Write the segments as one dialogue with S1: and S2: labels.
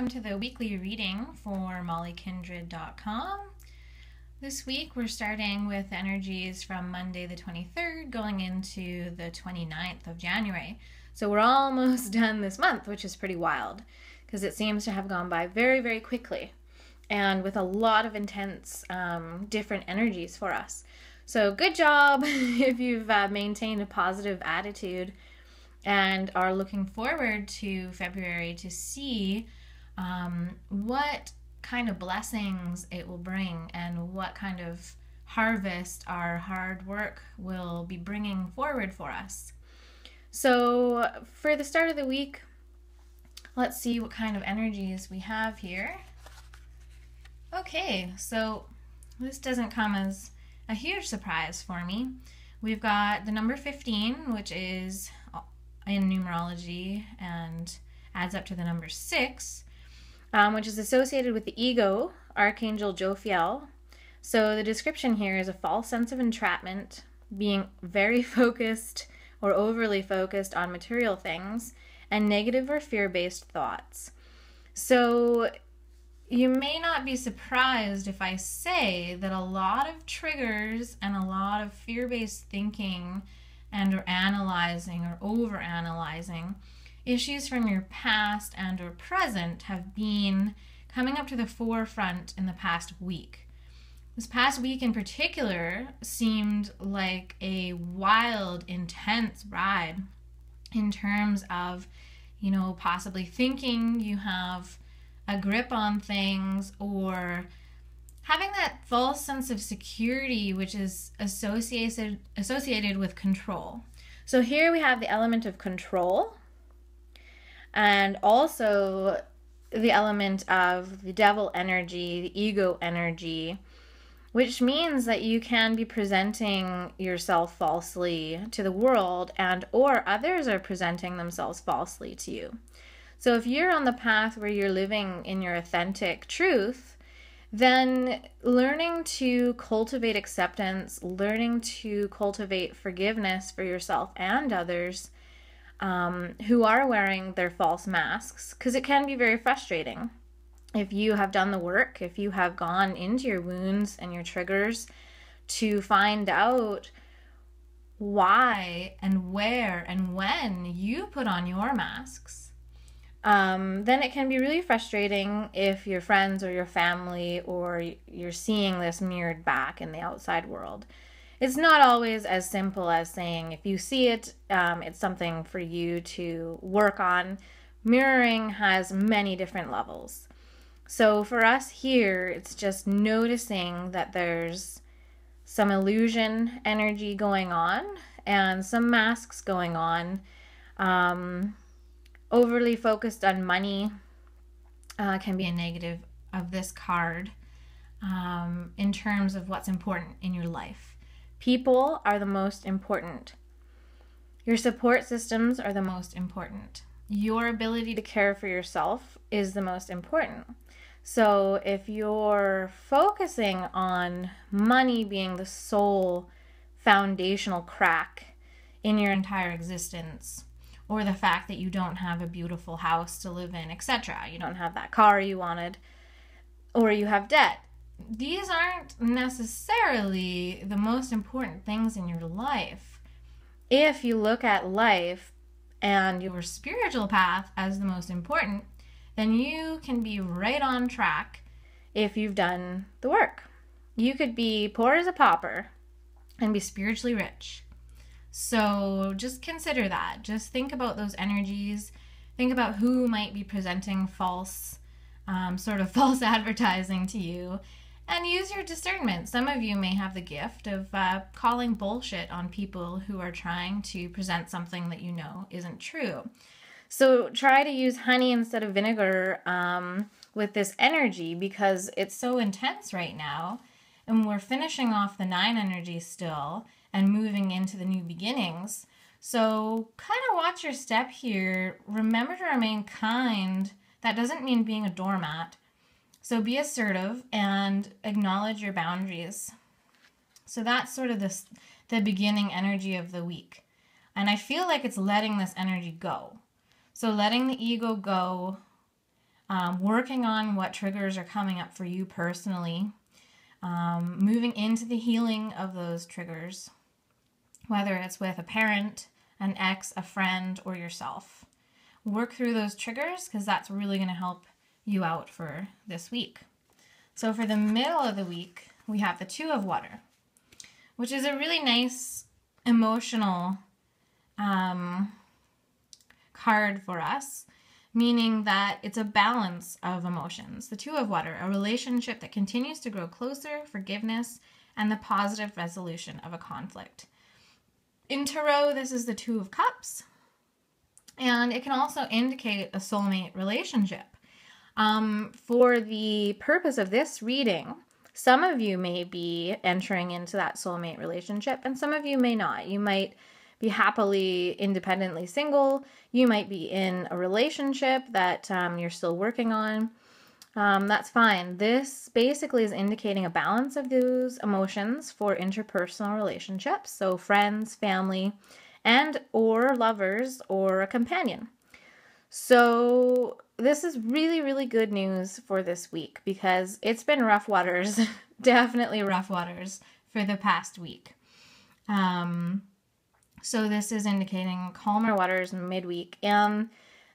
S1: welcome to the weekly reading for mollykindred.com. This week we're starting with energies from Monday the 23rd going into the 29th of January. So we're almost done this month, which is pretty wild because it seems to have gone by very, very quickly and with a lot of intense different energies for us. So good job if you've maintained a positive attitude and are looking forward to February to see what kind of blessings it will bring and what kind of harvest our hard work will be bringing forward for us. So for the start of the week, let's see what kind of energies we have here. Okay, so this doesn't come as a huge surprise for me. We've got the number 15, which is in numerology and adds up to the number 6, which is associated with the ego, Archangel Jophiel. So the description here is a false sense of entrapment, being very focused or overly focused on material things, and negative or fear-based thoughts. So you may not be surprised if I say that a lot of triggers and a lot of fear-based thinking and or analyzing or over-analyzing issues from your past and or present have been coming up to the forefront in the past week. This past week in particular seemed like a wild, intense ride in terms of, possibly thinking you have a grip on things or having that false sense of security, which is associated with control. So here we have the element of control and also the element of the devil energy, the ego energy, which means that you can be presenting yourself falsely to the world and or others are presenting themselves falsely to you. So if you're on the path where you're living in your authentic truth, then learning to cultivate acceptance, learning to cultivate forgiveness for yourself and others who are wearing their false masks, because it can be very frustrating. If you have done the work, if you have gone into your wounds and your triggers to find out why and where and when you put on your masks, then it can be really frustrating if your friends or your family or you're seeing this mirrored back in the outside world. It's not always as simple as saying if you see it, it's something for you to work on. Mirroring has many different levels. So for us here, it's just noticing that there's some illusion energy going on and some masks going on. Overly focused on money can be a negative of this card in terms of what's important in your life. People are the most important. Your support systems are the most important. Your ability to care for yourself is the most important. So if you're focusing on money being the sole foundational crack in your entire existence, or the fact that you don't have a beautiful house to live in, etc. You don't have that car you wanted, or you have debt. These aren't necessarily the most important things in your life. If you look at life and your spiritual path as the most important, then you can be right on track if you've done the work. You could be poor as a pauper and be spiritually rich. So just consider that. Just think about those energies. Think about who might be presenting false advertising to you, and use your discernment. Some of you may have the gift of calling bullshit on people who are trying to present something that you know isn't true. So try to use honey instead of vinegar with this energy because it's so intense right now, and we're finishing off the 9 energy still and moving into the new beginnings. So kind of watch your step here. Remember to remain kind. That doesn't mean being a doormat. So be assertive and acknowledge your boundaries. So that's sort of the beginning energy of the week. And I feel like it's letting this energy go. So letting the ego go, working on what triggers are coming up for you personally, moving into the healing of those triggers, whether it's with a parent, an ex, a friend, or yourself. Work through those triggers because that's really going to help you out for this week. So for the middle of the week, we have the Two of Water, which is a really nice emotional card for us, meaning that it's a balance of emotions. The Two of Water, a relationship that continues to grow closer, forgiveness, and the positive resolution of a conflict. In Tarot, this is the Two of Cups, and it can also indicate a soulmate relationship. For the purpose of this reading, some of you may be entering into that soulmate relationship, and some of you may not. You might be happily, independently single. You might be in a relationship that you're still working on. That's fine. This basically is indicating a balance of those emotions for interpersonal relationships. So friends, family, and or lovers or a companion. So this is really, really good news for this week because it's been rough waters, definitely rough waters for the past week. So this is indicating calmer waters midweek, and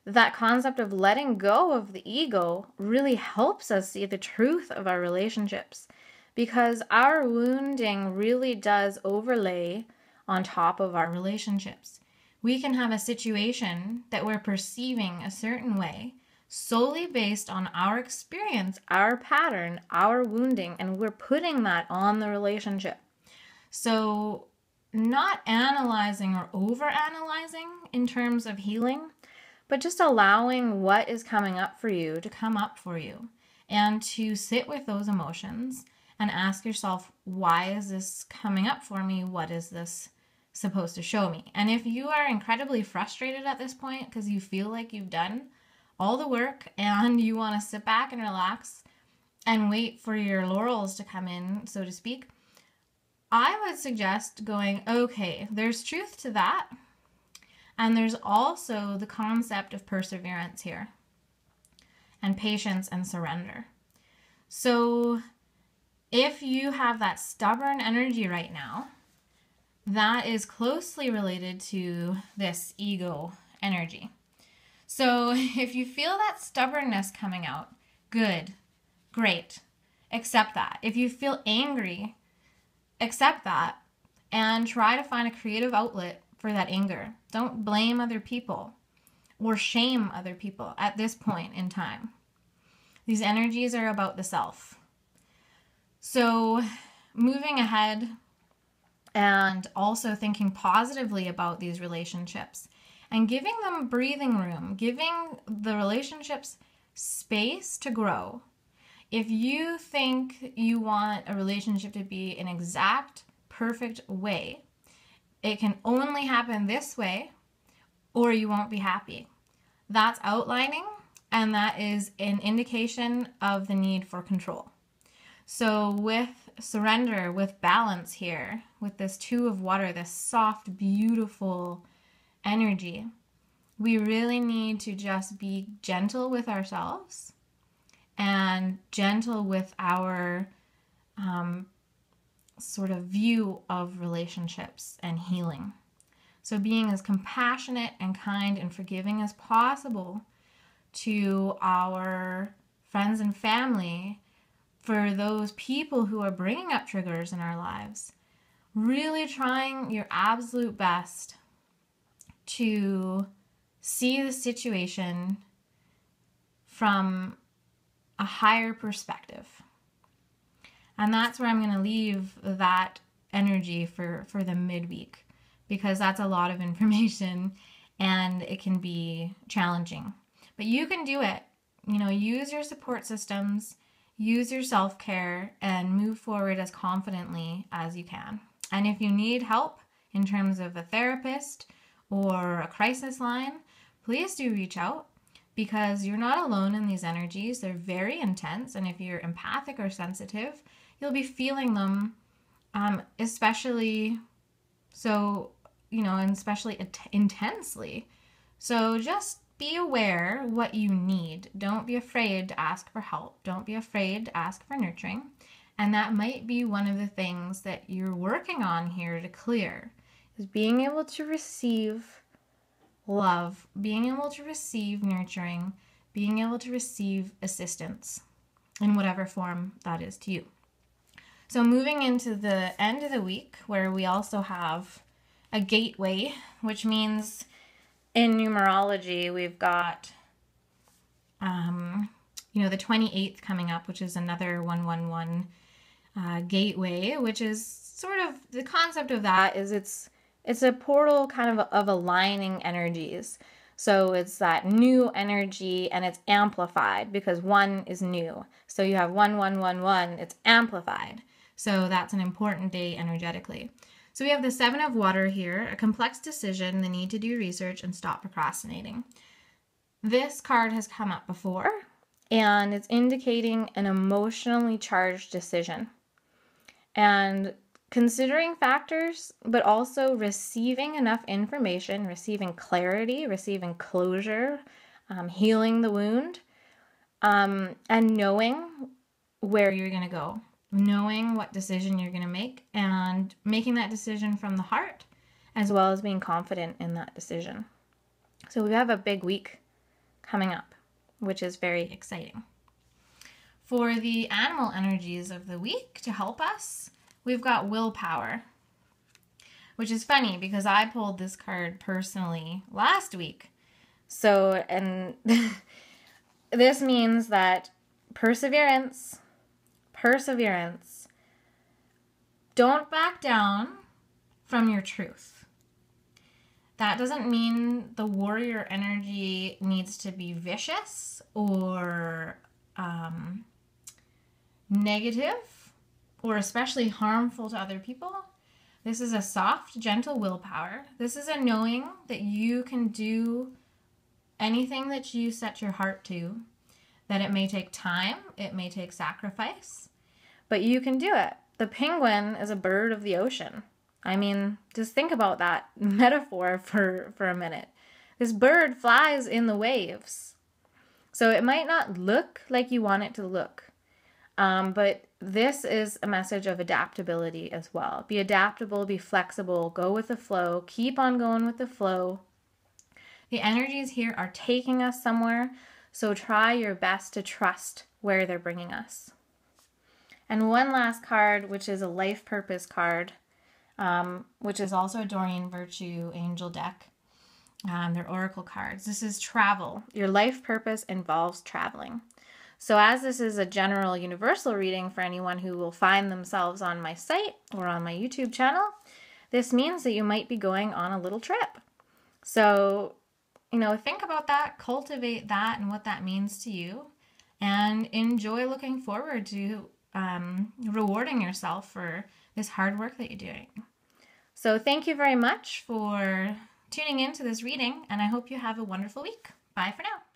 S1: that concept of letting go of the ego really helps us see the truth of our relationships because our wounding really does overlay on top of our relationships. We can have a situation that we're perceiving a certain way solely based on our experience, our pattern, our wounding, and we're putting that on the relationship. So not analyzing or over-analyzing in terms of healing, but just allowing what is coming up for you to come up for you and to sit with those emotions and ask yourself, why is this coming up for me? What is this supposed to show me? And if you are incredibly frustrated at this point because you feel like you've done all the work and you want to sit back and relax and wait for your laurels to come in, so to speak, I would suggest going, okay, there's truth to that. And there's also the concept of perseverance here and patience and surrender. So if you have that stubborn energy right now, that is closely related to this ego energy. So if you feel that stubbornness coming out, good, great, accept that. If you feel angry, accept that and try to find a creative outlet for that anger. Don't blame other people or shame other people at this point in time. These energies are about the self. So moving ahead and also thinking positively about these relationships and giving them breathing room, giving the relationships space to grow. If you think you want a relationship to be an exact, perfect way, it can only happen this way or you won't be happy. That's outlining, and that is an indication of the need for control. So with surrender, with balance here, with this Two of Water, this soft, beautiful energy, we really need to just be gentle with ourselves and gentle with our sort of view of relationships and healing. So being as compassionate and kind and forgiving as possible to our friends and family, for those people who are bringing up triggers in our lives, really trying your absolute best to see the situation from a higher perspective. And that's where I'm going to leave that energy for the midweek, because that's a lot of information and it can be challenging. But you can do it. You know, use your support systems, use your self-care, and move forward as confidently as you can. And if you need help in terms of a therapist or a crisis line, please do reach out, because you're not alone in these energies. They're very intense, and if you're empathic or sensitive, you'll be feeling them, especially so, and especially intensely. So just be aware what you need. Don't be afraid to ask for help. Don't be afraid to ask for nurturing. And that might be one of the things that you're working on here to clear, is being able to receive love, being able to receive nurturing, being able to receive assistance in whatever form that is to you. So moving into the end of the week, where we also have a gateway, which means in numerology, we've got, the 28th coming up, which is another 111 gateway, which is sort of, the concept of that is it's a portal kind of aligning energies. So it's that new energy, and it's amplified because 1 is new. So you have 1111, it's amplified. So that's an important day energetically. So we have the 7 of water here, a complex decision, the need to do research and stop procrastinating. This card has come up before, and it's indicating an emotionally charged decision. And considering factors, but also receiving enough information, receiving clarity, receiving closure, healing the wound, and knowing where you're going to go. Knowing what decision you're going to make and making that decision from the heart, as well as being confident in that decision. So we have a big week coming up, which is very exciting. For the animal energies of the week to help us, we've got willpower, which is funny because I pulled this card personally last week. So, and this means that perseverance, don't back down from your truth. That doesn't mean the warrior energy needs to be vicious or negative or especially harmful to other people. This is a soft, gentle willpower. This is a knowing that you can do anything that you set your heart to, that it may take time, it may take sacrifice, but you can do it. The penguin is a bird of the ocean. I mean, just think about that metaphor for a minute. This bird flies in the waves. So it might not look like you want it to look, but this is a message of adaptability as well. Be adaptable, be flexible, go with the flow, keep on going with the flow. The energies here are taking us somewhere, so try your best to trust where they're bringing us. And one last card, which is a life purpose card, which is also a Doreen Virtue Angel deck. They're oracle cards. This is travel. Your life purpose involves traveling. So as this is a general universal reading for anyone who will find themselves on my site or on my YouTube channel, this means that you might be going on a little trip. So, think about that, cultivate that and what that means to you, and enjoy looking forward to rewarding yourself for this hard work that you're doing. So thank you very much for tuning in to this reading, and I hope you have a wonderful week. Bye for now.